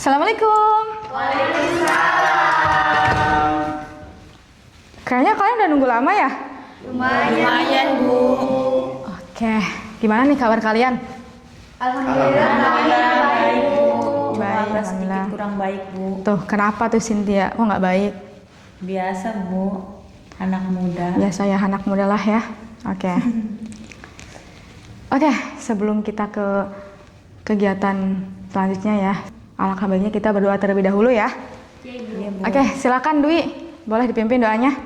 Assalamualaikum. Waalaikumsalam. Kayaknya kalian udah nunggu lama ya? Lumayan, Bu. Oke, gimana nih kabar kalian? Alhamdulillah baik, Bu. Baik, Maaf, sedikit alhamdulillah. kurang baik, Bu. Tuh, kenapa tuh Cynthia? Kok nggak baik? Biasa, Bu. Anak muda. Ya saya anak muda lah ya. Oke. Oke, sebelum kita ke kegiatan selanjutnya ya, alangkah baiknya kita berdoa terlebih dahulu ya. Iya, Bu. Oke, silakan Dwi, boleh dipimpin doanya.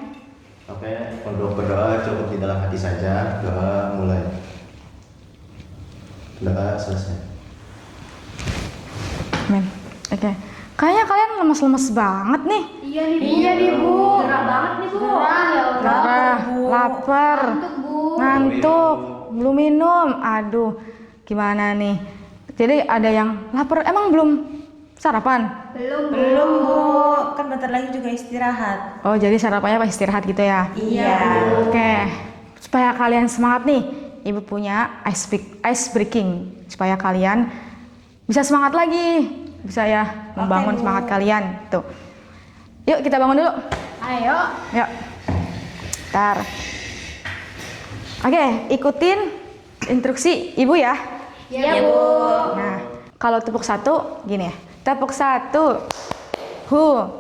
Oke, untuk berdoa cukup di dalam hati saja. Doa mulai. Doa selesai. Amin. Oke. Kayaknya kalian lemes-lemes banget nih. Iya nih Bu, gerah banget nih Bu. Gerah ya Allah. Gerah, lapar, Ngantuk, Bu. ngantuk, belum minum. Aduh, gimana nih? Jadi ada yang lapar, emang belum sarapan? Belum, Bu. Kan bentar lagi juga istirahat. Oh, jadi sarapannya pas istirahat gitu ya? Iya. Oke, supaya kalian semangat nih, Ibu punya ice breaking supaya kalian bisa semangat lagi, bisa ya membangun Bu. semangat kalian. Tuh, yuk kita bangun dulu. Ayo. Yuk, ntar. Oke, ikutin instruksi Ibu ya. Iya Bu. Nah, kalau tepuk satu gini ya, tepuk satu,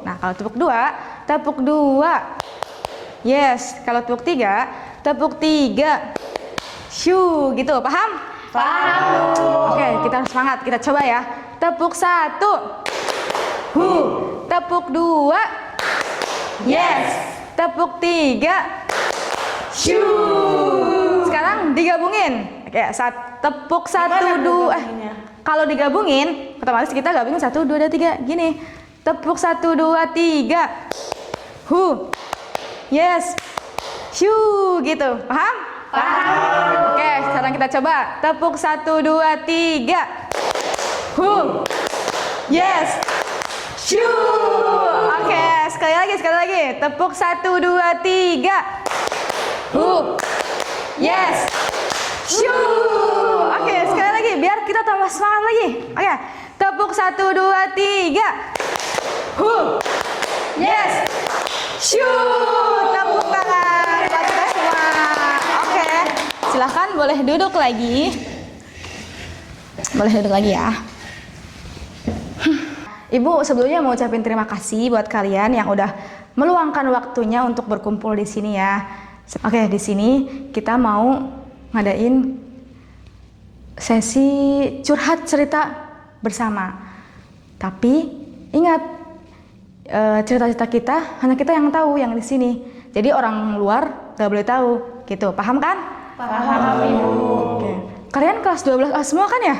nah kalau tepuk dua, tepuk dua, yes. Kalau tepuk tiga, shoo, gitu, paham? Paham Bu. Oke, kita harus semangat, kita coba ya. Tepuk satu, tepuk dua, yes. Tepuk tiga, shoo. Sekarang digabungin. Oke, tepuk satu, dua. Kalau digabungin, otomatis kita gabungin 1, 2, 3. Gini, tepuk 1, 2, 3. Yes. Shoo, gitu. Paham? Paham. Oke, sekarang kita coba. Tepuk 1, 2, 3. Yes. Shoo. Oke, sekali lagi. Tepuk 1, 2, 3. Yes. Shoo. Oke, sekali lagi biar kita tambah semangat lagi. Oke, tepuk 1, 2, 3. Yes. Shoo. Tepuk tangan buat kita semua. Oke, silahkan boleh duduk lagi. Boleh duduk lagi ya. Ibu sebelumnya mau ucapin terima kasih buat kalian yang udah meluangkan waktunya untuk berkumpul di sini ya. Oke, di sini kita mau ngadain sesi curhat cerita bersama. Tapi ingat, cerita-cerita kita hanya kita yang tahu yang di sini. Jadi orang luar gak boleh tahu, gitu. Paham kan? Paham Ibu. Oke. Kalian kelas 12 semua kan ya?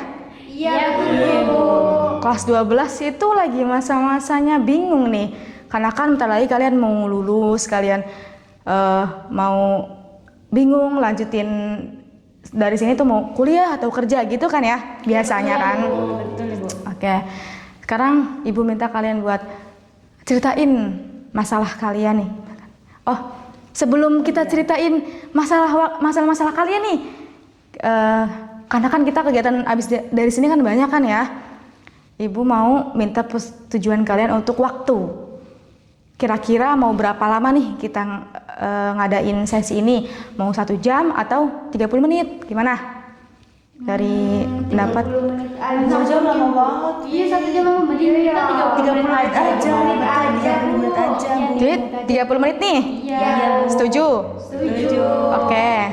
Iya Bu. Kelas 12 itu lagi masa-masanya bingung nih. Karena kan bentar lagi kalian mau lulus, kalian mau bingung lanjutin dari sini tuh mau kuliah atau kerja gitu kan ya biasanya kan. Betul, Ibu. Oke, sekarang Ibu minta kalian buat ceritain masalah kalian nih. Oh, sebelum kita ceritain masalah kalian nih, karena kan kita kegiatan abis dari sini kan banyak kan ya. Ibu mau minta persetujuan kalian untuk waktu. Kira-kira mau berapa lama nih kita ngadain sesi ini? Mau 1 jam atau 30 menit? Gimana? Dari pendapat? 30 menit aja. 1 jam lama banget. Iya 1 jam lama mending kita 30 menit aja. 30 menit aja, Bu. Jadi 30 menit nih? Iya. Setuju? Setuju. Oke.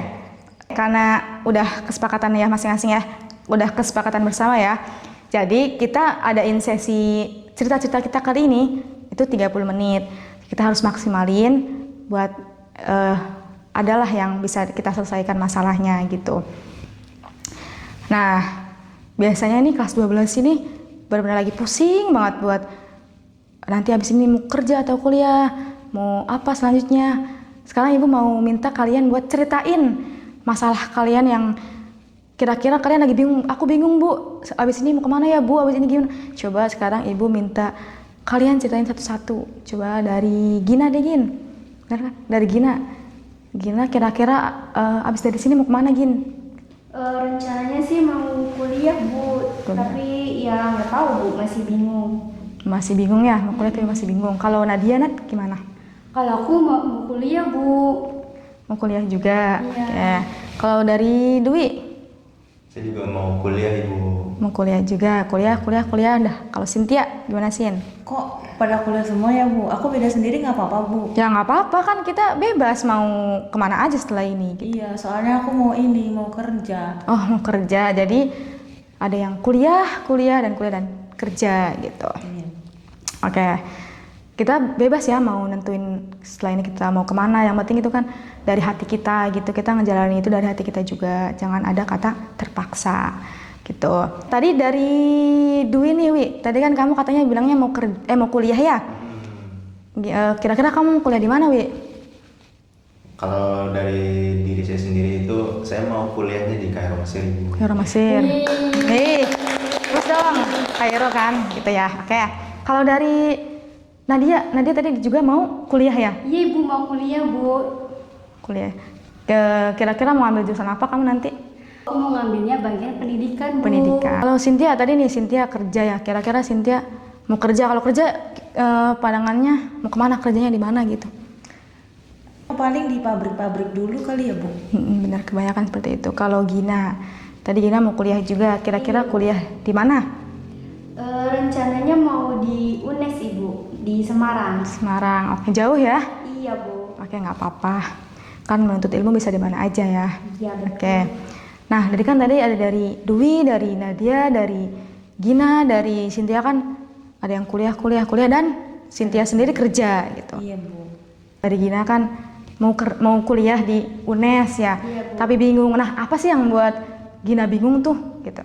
Karena udah kesepakatan ya masing-masing ya. Udah kesepakatan bersama ya. Jadi kita adain sesi cerita-cerita kita kali ini itu 30 menit. Kita harus maksimalin buat adalah yang bisa kita selesaikan masalahnya gitu. Nah, biasanya nih kelas 12 ini benar-benar lagi pusing banget buat nanti habis ini mau kerja atau kuliah, mau apa selanjutnya. Sekarang ibu mau minta kalian buat ceritain masalah kalian yang kira-kira kalian lagi bingung. Aku bingung bu, abis ini mau kemana ya bu, abis ini gimana. Coba sekarang ibu minta kalian ceritain satu-satu. Coba dari Gina deh Gin. Benar kan? Dari Gina. Gina kira-kira abis dari sini mau kemana Gin? Rencananya sih mau kuliah bu, tapi ya nggak tahu bu, masih bingung. Masih bingung ya, mau kuliah tapi masih bingung. Kalau Nadia Nat gimana? Kalau aku mau kuliah bu. Mau kuliah juga. Iya. Oke. Kalau dari Dwi? Saya juga mau kuliah ibu. Mau kuliah juga, kuliah dah. Kalau Cynthia gimana Sin? Kok pada kuliah semua ya bu? Aku beda sendiri nggak apa-apa bu. Ya nggak apa-apa kan kita bebas mau kemana aja setelah ini. Gitu. Iya, soalnya aku mau mau kerja. Oh mau kerja, jadi ada yang kuliah dan kerja gitu. Iya. Oke, kita bebas ya mau nentuin setelah ini kita mau kemana. Yang penting itu kan dari hati kita gitu. Kita ngejalanin itu dari hati kita juga. Jangan ada kata terpaksa gitu. Tadi dari Dwi nih Wi. Tadi kan kamu katanya bilangnya mau kuliah ya. Kira-kira kamu kuliah di mana Wi? Kalau dari diri saya sendiri itu saya mau kuliahnya di Kairo Mesir ibu. Kairo Mesir. Nih, terus dong Kairo kan gitu ya. Oke. Kalau dari Nadia tadi juga mau kuliah ya? Iya ibu mau kuliah bu. Kuliah. Kira-kira mau ambil jurusan apa kamu nanti? Aku mau ngambilnya bagian pendidikan bu. Pendidikan. Kalau Cynthia tadi nih Cynthia kerja ya. Kira-kira Cynthia mau kerja. Kalau kerja pandangannya mau kemana, kerjanya di mana gitu? Paling di pabrik-pabrik dulu kali ya bu. Benar, kebanyakan seperti itu. Kalau Gina, tadi Gina mau kuliah juga. Kira-kira kuliah di mana? Rencananya mau di UNES ibu, di Semarang. Semarang. Oke, jauh ya? Iya bu. Oke, nggak apa-apa. Kan menuntut ilmu bisa di mana aja ya. Iya betul. Oke. Nah, tadi ada dari Dwi, dari Nadia, dari Gina, dari Cynthia kan ada yang kuliah dan Cynthia sendiri kerja gitu. Iya bu. Dari Gina kan mau kuliah di UNES ya. Iya, Bu. Tapi bingung. Nah, apa sih yang buat Gina bingung tuh gitu?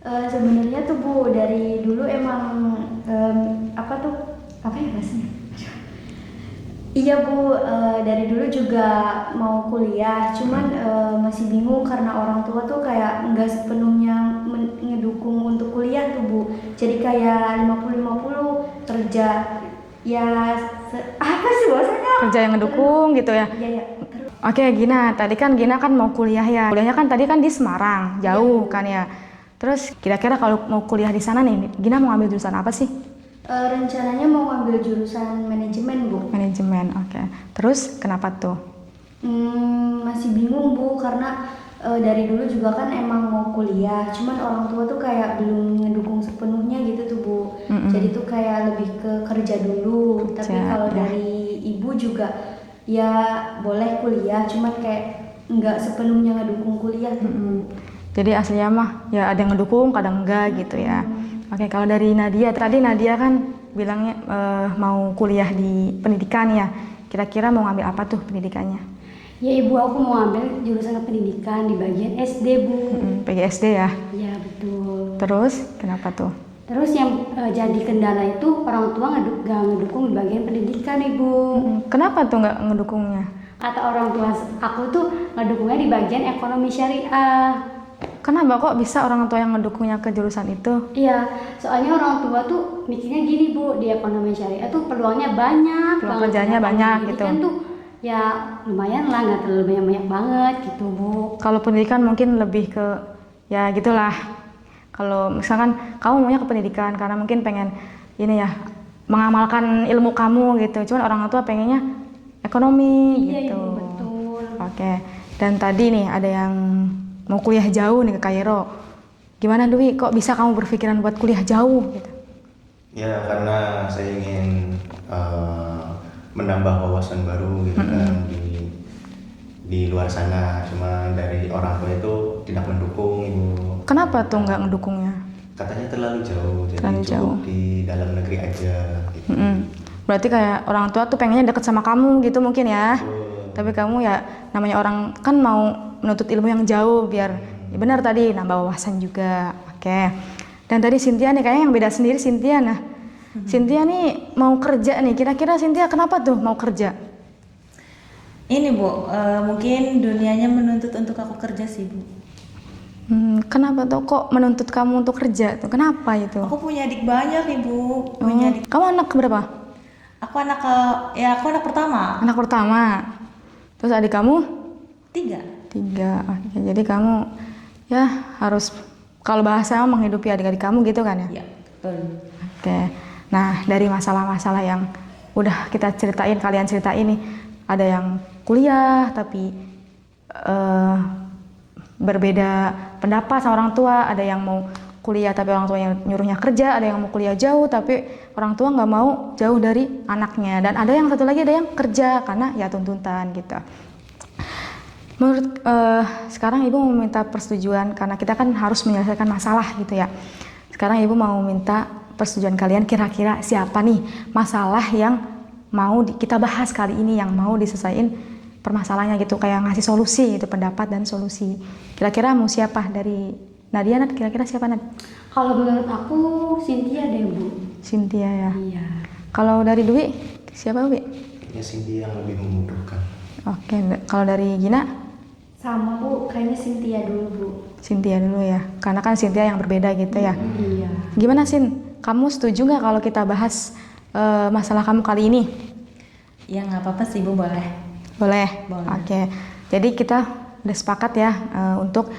Sebenarnya tuh bu, dari dulu emang apa ya bahasanya? Iya bu, dari dulu juga mau kuliah, cuman masih bingung karena orang tua tuh kayak nggak sepenuhnya ngedukung untuk kuliah tuh bu. Jadi kayak 50-50 kerja ya apa sih bahasanya? Kerja yang ngedukung gitu ya. Iya. Oke, Gina, tadi kan Gina kan mau kuliah ya. Kuliahnya kan tadi kan di Semarang, jauh kan ya. Terus kira-kira kalau mau kuliah di sana nih, Gina mau ambil jurusan apa sih? Rencananya mau ambil jurusan manajemen bu. Manajemen, oke. Terus kenapa tuh? Masih bingung bu, karena dari dulu juga kan emang mau kuliah, cuman orang tua tuh kayak belum ngedukung sepenuhnya gitu tuh bu. Jadi tuh kayak lebih ke kerja dulu. Tapi kalau dari ibu juga ya boleh kuliah, cuman kayak nggak sepenuhnya ngedukung kuliah tuh bu. Jadi aslinya mah ya ada yang ngedukung, kadang enggak gitu ya. Oke, kalau dari Nadia, tadi Nadia kan bilangnya mau kuliah di pendidikan ya. Kira-kira mau ngambil apa tuh pendidikannya? Ya ibu, aku mau ambil jurusan pendidikan di bagian SD bu. PGSD ya? Iya betul. Terus kenapa tuh? Terus yang jadi kendala itu orang tua nggak ngedukung di bagian pendidikan ibu. Kenapa tuh nggak ngedukungnya? Kata orang tua aku tuh ngedukungnya di bagian ekonomi syariah. Kenapa kok bisa orang tua yang ngedukungnya ke jurusan itu? Iya, soalnya orang tua tuh mikirnya gini bu, di ekonomi syariah tuh peluangnya banyak, Peluang kerjanya banyak gitu. Pendidikan tuh ya lumayan lah, nggak terlalu banyak banget gitu bu. Kalau pendidikan mungkin lebih ke ya gitulah. Kalau misalkan kamu maunya ke pendidikan karena mungkin pengen ini ya mengamalkan ilmu kamu gitu. Cuman orang tua pengennya ekonomi Iya gitu. ibu, betul. Oke. Dan tadi nih ada yang mau kuliah jauh nih ke Kairo. Gimana Dwi? Kok bisa kamu berpikiran buat kuliah jauh gitu? Ya karena saya ingin menambah wawasan baru gitu kan di luar sana. Cuma dari orang tua itu tidak mendukung ibu. Kenapa tuh nggak ngedukungnya? Katanya terlalu jauh, jadi Terlalu cukup jauh. di dalam negeri aja. Gitu. Berarti kayak orang tua tuh pengennya deket sama kamu gitu mungkin ya. Betul. Tapi kamu ya namanya orang kan mau menuntut ilmu yang jauh biar ya benar tadi nambah wawasan juga. Oke. Dan tadi Cynthia nih kayaknya yang beda sendiri Cynthia. Nah, Cynthia nih mau kerja nih. Kira-kira Cynthia kenapa tuh mau kerja? Ini Bu, mungkin dunianya menuntut untuk aku kerja sih Bu. Kenapa tuh kok menuntut kamu untuk kerja tuh? Kenapa itu? Aku punya adik banyak Ibu, punya adik. Kamu anak berapa? Aku anak aku anak pertama. Anak pertama. Terus adik kamu? 3. 3. Oke, jadi kamu ya harus kalau bahasa menghidupi adik-adik kamu gitu kan ya? Ya, betul. Oke. Nah, dari masalah-masalah yang udah kita ceritain, kalian ceritain nih, ada yang kuliah tapi berbeda pendapat sama orang tua, ada yang mau kuliah tapi orang tuanya nyuruhnya kerja, ada yang mau kuliah jauh tapi orang tua nggak mau jauh dari anaknya, dan ada yang satu lagi ada yang kerja karena ya tuntutan gitu. Menurut sekarang ibu mau minta persetujuan karena kita kan harus menyelesaikan masalah gitu ya. Sekarang ibu mau minta persetujuan kalian, kira-kira siapa nih masalah yang mau kita bahas kali ini, yang mau diselesaikan permasalahannya gitu, kayak ngasih solusi itu, pendapat dan solusi. Kira-kira mau siapa? Dari Nadia, Nat, kira-kira siapa, Nat? Kalau menurut aku Cynthia deh Bu. Cynthia ya. Iya. Kalau dari Dwi siapa, Dwi? Kayaknya Cindy yang lebih memudahkan. Oke, kalau dari Gina? Sama Bu, kayaknya Cynthia dulu Bu. Cynthia dulu ya, karena kan Cynthia yang berbeda gitu ya. Iya. Gimana Sin? Kamu setuju nggak kalau kita bahas masalah kamu kali ini? Ya nggak apa-apa sih Bu, boleh. Boleh? Boleh. Oke. Jadi kita udah sepakat ya untuk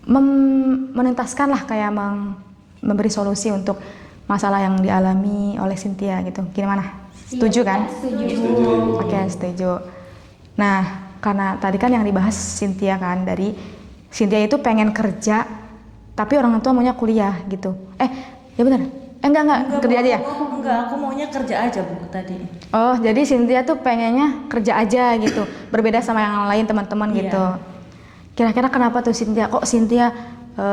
menuntaskan lah, kayak memberi solusi untuk masalah yang dialami oleh Cynthia gitu. Gimana? Setuju kan? Setuju. Setuju, Ibu. Oke, setuju. Nah, karena tadi kan yang dibahas Cynthia kan, dari Cynthia itu pengen kerja tapi orang tua maunya kuliah gitu. Ya benar. Enggak, kerja Bu, aja ya? Enggak, aku maunya kerja aja Bu tadi. Oh, jadi Cynthia tuh pengennya kerja aja gitu. Berbeda sama yang lain teman-teman Iya. gitu. Kira-kira kenapa tuh Cynthia? Kok Cynthia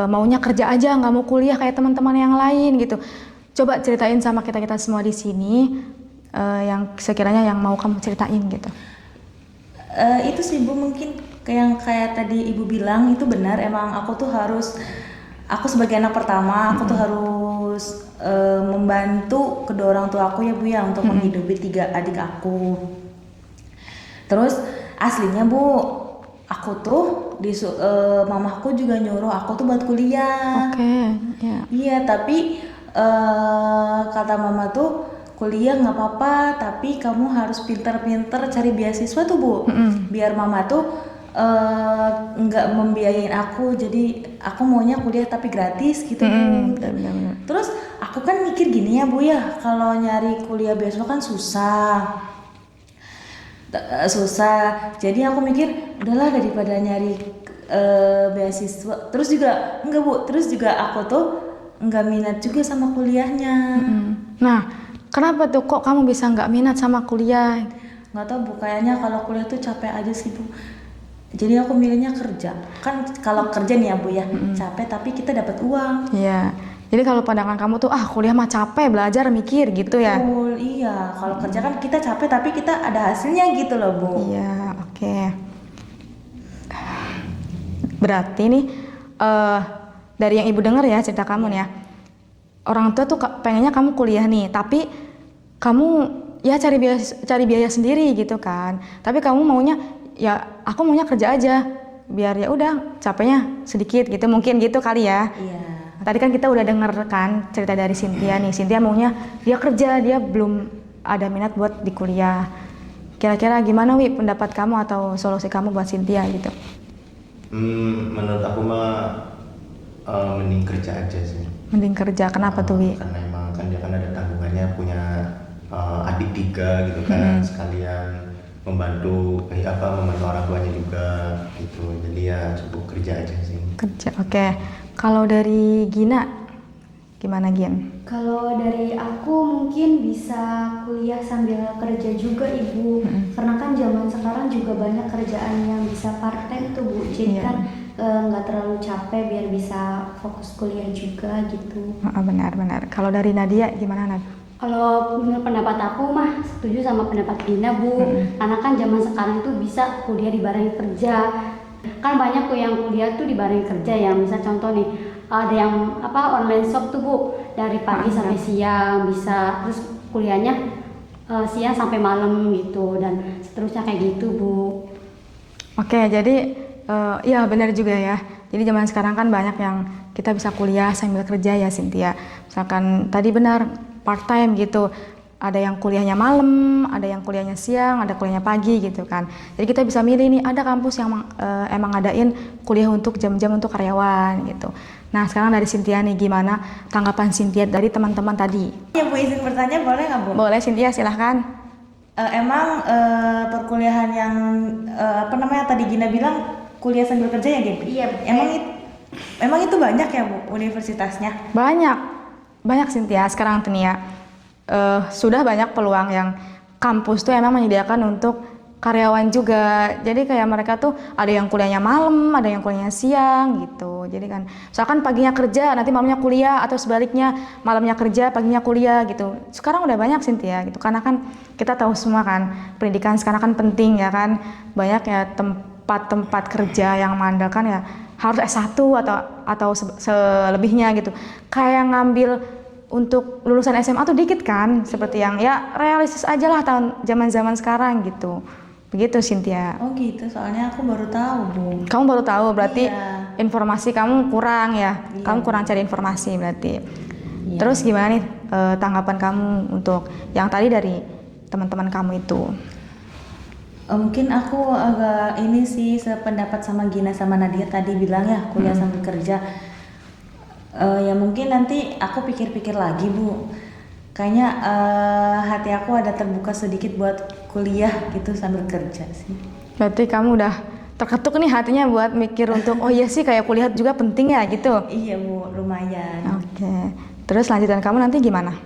maunya kerja aja, nggak mau kuliah kayak teman-teman yang lain gitu? Coba ceritain sama kita-kita semua di sini, yang sekiranya yang mau kamu ceritain gitu. Itu sih Bu, mungkin kayak tadi Ibu bilang itu benar, emang aku sebagai anak pertama, aku tuh harus membantu kedua orang tua aku ya Bu ya, untuk menghidupi 3 adik aku. Terus aslinya Bu, aku tuh mamaku juga nyuruh aku tuh buat kuliah. Oke, ya. Iya, tapi kata mama tuh kuliah nggak apa-apa, tapi kamu harus pinter-pinter cari beasiswa tuh Bu, biar mama tuh nggak membiayain aku, jadi aku maunya kuliah tapi gratis gitu Bu. Benar-benar. Terus aku kan mikir gini ya Bu ya, kalau nyari kuliah beasiswa kan susah. Jadi aku mikir udahlah, daripada nyari beasiswa terus juga enggak Bu, terus juga aku tuh nggak minat juga sama kuliahnya. Nah, kenapa tuh kok kamu bisa nggak minat sama kuliah? Nggak tahu Bu, kayaknya kalau kuliah tuh capek aja sih Bu. Jadi aku milihnya kerja. Kan kalau kerja nih ya Bu ya, capek tapi kita dapat uang. Iya. Jadi kalau pandangan kamu tuh kuliah mah capek, belajar mikir gitu ya? Betul, iya. Kalau kerja kan kita capek tapi kita ada hasilnya gitu loh Bu. Iya, oke. Berarti nih dari yang ibu dengar ya cerita kamu nih ya, orang tua tuh pengennya kamu kuliah nih, tapi kamu ya cari biaya sendiri gitu kan. Tapi kamu maunya ya aku maunya kerja aja, biar ya udah capeknya sedikit gitu, mungkin gitu kali ya. Iya. Tadi kan kita udah denger kan cerita dari Cynthia nih. Cynthia maunya dia kerja, dia belum ada minat buat di kuliah. Kira-kira gimana Wi pendapat kamu atau solusi kamu buat Cynthia gitu? Menurut aku mah mending kerja aja sih. Mending kerja, kenapa tuh Wi? Karena emang kan dia kan ada tanggungannya, punya adik 3 gitu kan, sekalian membantu membantu orang tuanya juga gitu. Jadi ya cukup kerja aja sih. Kerja, oke. Kalau dari Gina, gimana Gin? Kalau dari aku mungkin bisa kuliah sambil kerja juga Ibu. Karena kan zaman sekarang juga banyak kerjaan yang bisa part time tuh Bu. Jadi Iya. kan nggak terlalu capek, biar bisa fokus kuliah juga gitu. Benar-benar. Kalau dari Nadia gimana Nad? Kalau menurut pendapat aku mah setuju sama pendapat Gina Bu. Karena kan zaman sekarang itu bisa kuliah dibarengi kerja. Kan banyak tuh yang kuliah tuh dibarengi kerja ya. Misal contoh nih, ada yang online shop tuh Bu, dari pagi sampai siang bisa, terus kuliahnya siang sampai malam gitu dan seterusnya kayak gitu Bu. Oke, jadi ya benar juga ya. Jadi zaman sekarang kan banyak yang kita bisa kuliah sambil kerja ya Cynthia. Misalkan tadi benar part time gitu. Ada yang kuliahnya malam, ada yang kuliahnya siang, ada kuliahnya pagi gitu kan. Jadi kita bisa milih nih, ada kampus yang emang ngadain kuliah untuk jam-jam untuk karyawan gitu. Nah sekarang dari Cynthia nih, gimana tanggapan Cynthia dari teman-teman tadi? Ya Bu, izin bertanya boleh nggak Bu? Boleh Cynthia, silahkan. Emang perkuliahan yang tadi Gina bilang kuliah sambil kerja ya Gin? Iya. Emang itu banyak ya Bu universitasnya? Banyak Cynthia sekarang tuh nih ya. Sudah banyak peluang yang kampus tuh emang menyediakan untuk karyawan juga. Jadi kayak mereka tuh ada yang kuliahnya malam, ada yang kuliahnya siang gitu. Jadi kan misalkan paginya kerja, nanti malamnya kuliah, atau sebaliknya malamnya kerja, paginya kuliah gitu. Sekarang udah banyak Cynthia gitu. Karena kan kita tahu semua kan pendidikan sekarang kan penting ya kan. Banyak ya tempat-tempat kerja yang mengandalkan ya harus S1 atau selebihnya gitu. Kayak ngambil untuk lulusan SMA tuh dikit kan, seperti yang ya realistis aja lah tahun zaman sekarang gitu. Begitu Cynthia. Oh gitu, soalnya aku baru tahu Bu. Kamu baru tahu, berarti Iya. informasi kamu kurang ya. Iya. Kamu kurang cari informasi berarti. Iya. Terus gimana nih tanggapan kamu untuk yang tadi dari teman-teman kamu itu? Mungkin aku agak ini sih sependapat sama Gina sama Nadia tadi bilang ya kuliah sambil kerja. Ya mungkin nanti aku pikir-pikir lagi Bu. Kayaknya hati aku ada terbuka sedikit buat kuliah gitu sambil kerja sih. Berarti kamu udah terketuk nih hatinya buat mikir untuk oh iya sih kayak kuliah juga penting ya gitu. Iya Bu, lumayan. Oke. Terus lanjutan kamu nanti gimana?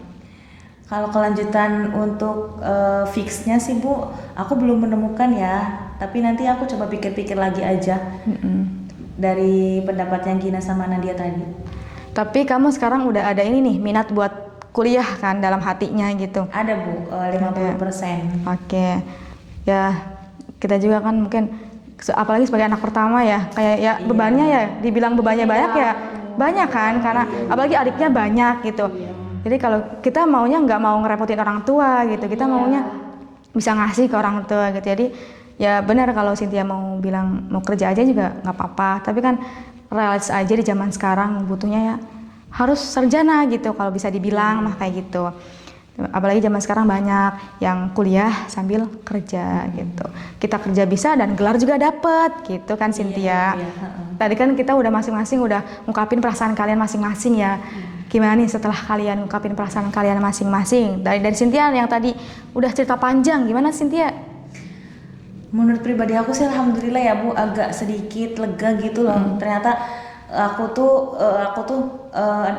Kalau kelanjutan untuk fixnya sih Bu, aku belum menemukan ya. Tapi nanti aku coba pikir-pikir lagi aja dari pendapatnya Gina sama Nadia tadi. Tapi kamu sekarang udah ada ini nih, minat buat kuliah kan dalam hatinya gitu. Ada Bu, 50%. Oke. Ya, kita juga kan mungkin apalagi sebagai anak pertama ya, kayak ya bebannya ya, dibilang bebannya banyak ya, banyak kan, karena apalagi adiknya banyak gitu. Jadi kalau kita maunya nggak mau ngerepotin orang tua gitu, kita maunya bisa ngasih ke orang tua gitu. Jadi ya benar kalau Cynthia mau bilang mau kerja aja juga nggak apa-apa, tapi kan realistis aja di zaman sekarang butuhnya ya harus sarjana gitu kalau bisa dibilang mah kayak gitu. Apalagi zaman sekarang banyak yang kuliah sambil kerja gitu. Kita kerja bisa dan gelar juga dapet gitu kan Cynthia. Tadi kan kita udah masing-masing udah ngungkapin perasaan kalian masing-masing ya. Gimana nih setelah kalian ngungkapin perasaan kalian masing-masing? Dari Cynthia yang tadi udah cerita panjang, gimana Cynthia? Menurut pribadi aku sih alhamdulillah ya Bu, agak sedikit lega gitu loh. Ternyata aku tuh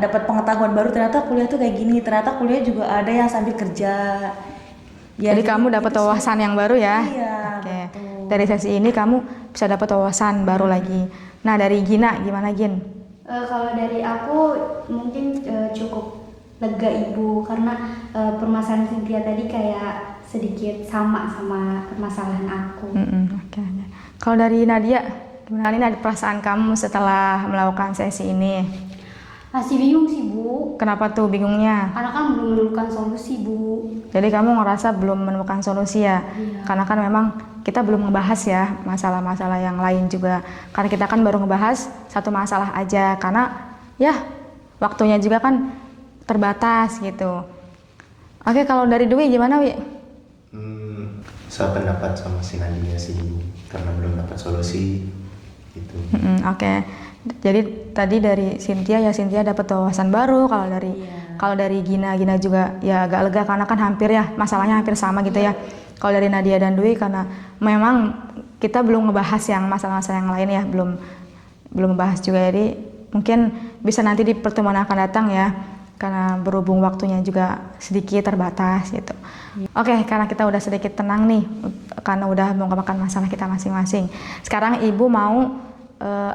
dapat pengetahuan baru, ternyata kuliah tuh kayak gini, ternyata kuliah juga ada yang sambil kerja. Ya, Jadi kamu dapat gitu sih. wawasan yang baru ya? Iya, Oke. betul. Dari sesi ini kamu bisa dapat wawasan baru lagi. Nah dari Gina, gimana Gin? Kalau dari aku mungkin cukup lega Ibu, karena permasalahan Cynthia tadi kayak sedikit sama permasalahan aku. Oke. Kalau dari Nadia, gimana nih Nadia, perasaan kamu setelah melakukan sesi ini? Masih bingung sih Bu, Kenapa tuh bingungnya? karena kan belum menemukan solusi Bu. Jadi kamu ngerasa belum menemukan solusi ya? Iya. Karena kan memang kita belum ngebahas ya masalah-masalah yang lain juga. Karena kita kan baru ngebahas satu masalah aja. Karena ya waktunya juga kan terbatas gitu. Oke, kalau dari Dwi gimana Wi? Sependapat sama si Nadia sih karena belum dapat solusi gitu. Oke. Jadi tadi dari Cynthia ya Cynthia dapat wawasan baru. Kalau dari Gina juga ya agak lega karena kan hampir ya masalahnya hampir sama gitu ya. Kalau dari Nadia dan Dwi karena memang kita belum ngebahas yang masalah-masalah yang lain ya, belum membahas juga. Jadi mungkin bisa nanti di pertemuan akan datang ya, karena berhubung waktunya juga sedikit terbatas gitu. Oke, karena kita udah sedikit tenang nih karena udah mengungkapkan masalah kita masing-masing. Sekarang Ibu mau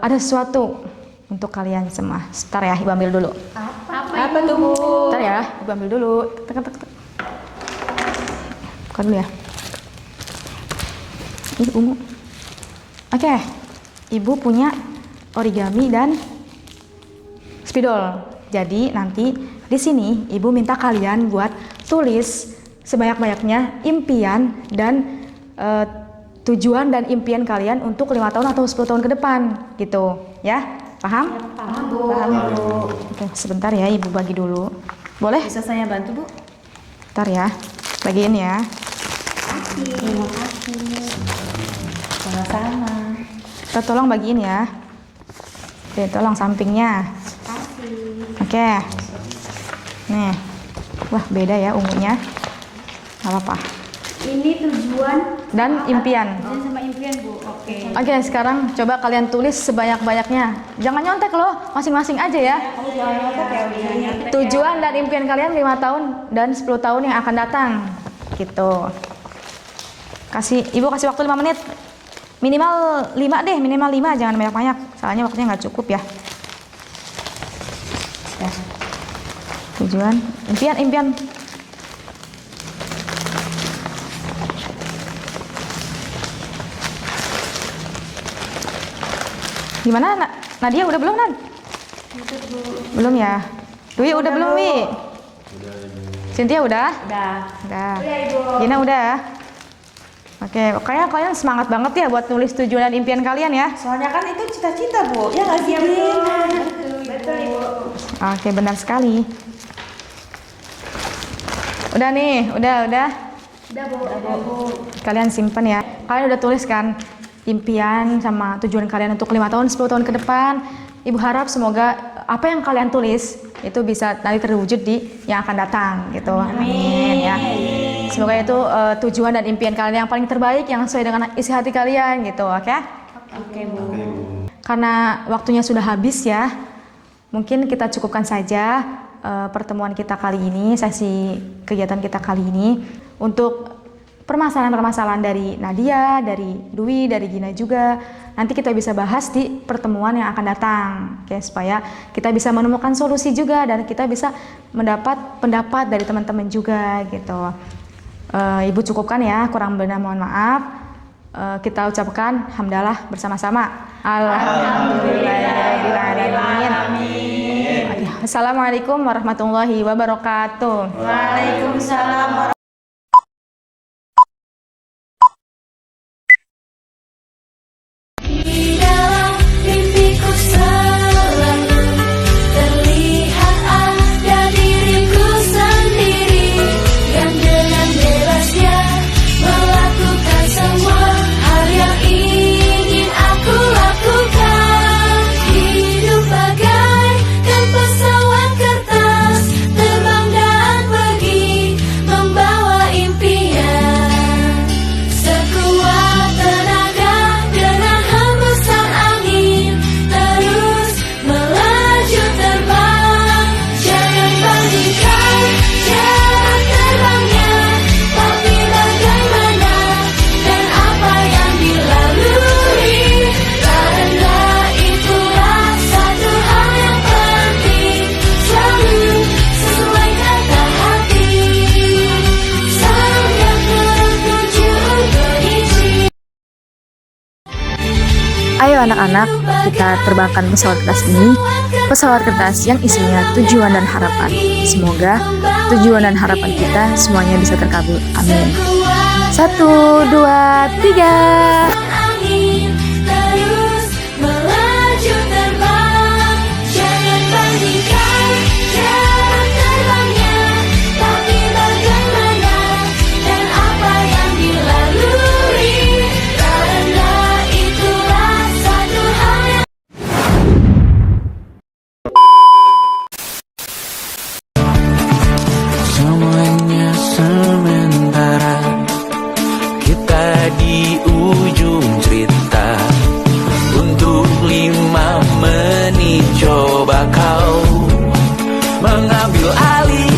ada sesuatu untuk kalian semua. Sebentar ya, Ibu ambil dulu. Apa tuh Bu? Bentar ya, Ibu ambil dulu. Tek. Buka dulu ya. Ini ungu. Oke, Ibu punya origami dan spidol. Jadi nanti di sini ibu minta kalian buat tulis sebanyak-banyaknya impian dan tujuan dan impian kalian untuk 5 tahun atau 10 tahun ke depan gitu ya. Paham? Paham, Bu. Paham Bu. Oke, sebentar ya ibu bagi dulu. Boleh? Bisa saya bantu Bu? Bentar ya. Bagiin ya. Terima kasih. Sama-sama. Kita tolong bagiin ya. Oke, tolong sampingnya. Kasih. Oke. Nih. Wah, beda ya ungunya. Gak apa-apa. Ini tujuan Dan impian. tujuan sama impian, Bu. Oke. Oke, sekarang coba kalian tulis sebanyak-banyaknya. Jangan nyontek loh, masing-masing aja ya. Tujuan dan impian kalian 5 tahun dan 10 tahun yang akan datang. Gitu. Ibu kasih waktu 5 menit. Minimal 5 deh, minimal 5, jangan banyak-banyak. Soalnya waktunya nggak cukup ya. Ya. Tujuan, impian. Gimana, Nadia udah belum, Nad? Belum ya? Dwi udah belum, Wi? Cynthia udah? Udah. Udah. Udah, Ibu. Gina udah? Oke, kayaknya kalian semangat banget ya buat nulis tujuan dan impian kalian ya? Soalnya kan itu cita-cita Bu, ya nggak sih Din? Betul, Ibu. Oke, benar sekali. Udah nih, udah. Udah, Bu. Udah, Bu. Kalian simpen ya. Kalian udah tulis kan impian sama tujuan kalian untuk 5 tahun, 10 tahun ke depan. Ibu harap semoga apa yang kalian tulis itu bisa nanti terwujud di yang akan datang gitu. Amin ya. Semoga itu tujuan dan impian kalian yang paling terbaik yang sesuai dengan isi hati kalian gitu, oke? Oke Bu. Karena waktunya sudah habis ya. Mungkin kita cukupkan saja pertemuan kita kali ini, sesi kegiatan kita kali ini untuk permasalahan-permasalahan dari Nadia, dari Dwi, dari Gina juga. Nanti kita bisa bahas di pertemuan yang akan datang, oke, supaya kita bisa menemukan solusi juga dan kita bisa mendapat pendapat dari teman-teman juga gitu. Ibu cukupkan ya, kurang benar mohon maaf. Kita ucapkan hamdalah bersama-sama. Alhamdulillahirobbilalamin. Assalamualaikum warahmatullahi wabarakatuh. Waalaikumsalam. Di dalam mimpiku selalu terlihat ada diriku sendiri yang dengan bebasnya melakukan semua hal yang ingin aku lakukan. Hidup bagaikan pesawat kertas, terbang dan pergi membawa impian. Sekuat tenaga dengan hembusan angin, terus melaju terbang. Jangan bandingkan jarak terbangnya, tapi bagaimana dan apa yang dilalui. Karena itulah satu hal yang penting, selalu sesuai kata hati. Sangat tertuju berisi. Ayo anak-anak, kita terbangkan pesawat kertas ini, pesawat kertas yang isinya tujuan dan harapan. Semoga tujuan dan harapan kita semuanya bisa terkabul. Amin. 1, 2, 3. Angin terus melaju terbang. Jangan bandingkan jarak terbangnya, tapi bagaimana dan apa yang dilalui. Karena itulah satu hal yang Semuanya sementara, kita di ujung cerita. Untuk 5 menit coba kau mengambil alih